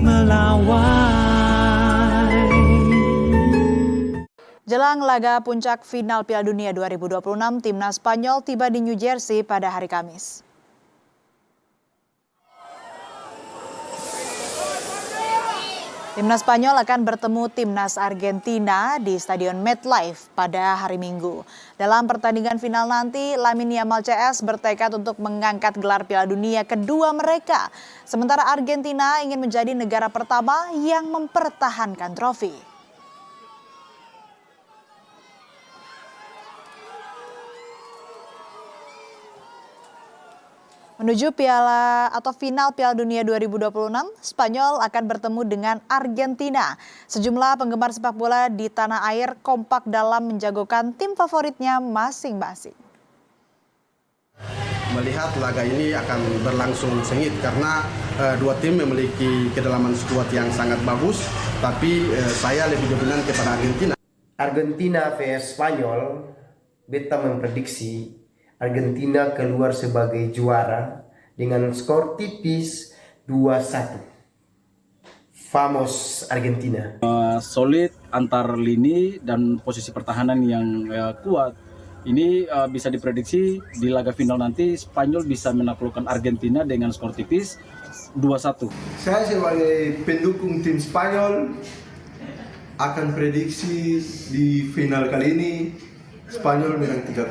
melawai. Jelang laga puncak final Piala Dunia 2026, timnas Spanyol tiba di New Jersey pada hari Kamis. Timnas Spanyol akan bertemu timnas Argentina di Stadion MetLife pada hari Minggu. Dalam pertandingan final nanti, Lamine Yamal CS bertekad untuk mengangkat gelar Piala Dunia kedua mereka. Sementara Argentina ingin menjadi negara pertama yang mempertahankan trofi. Menuju final Piala Dunia 2026, Spanyol akan bertemu dengan Argentina. Sejumlah penggemar sepak bola di tanah air kompak dalam menjagokan tim favoritnya masing-masing. Melihat laga ini akan berlangsung sengit karena dua tim memiliki kedalaman skuad yang sangat bagus, tapi saya lebih dominan kepada Argentina. Argentina vs Spanyol, beta memprediksi Argentina keluar sebagai juara dengan skor tipis 2-1. Vamos Argentina. Solid antar lini dan posisi pertahanan yang kuat. Ini bisa diprediksi di laga final nanti Spanyol bisa menaklukkan Argentina dengan skor tipis 2-1. Saya sebagai pendukung tim Spanyol akan prediksi di final kali ini Spanyol menang 3-0.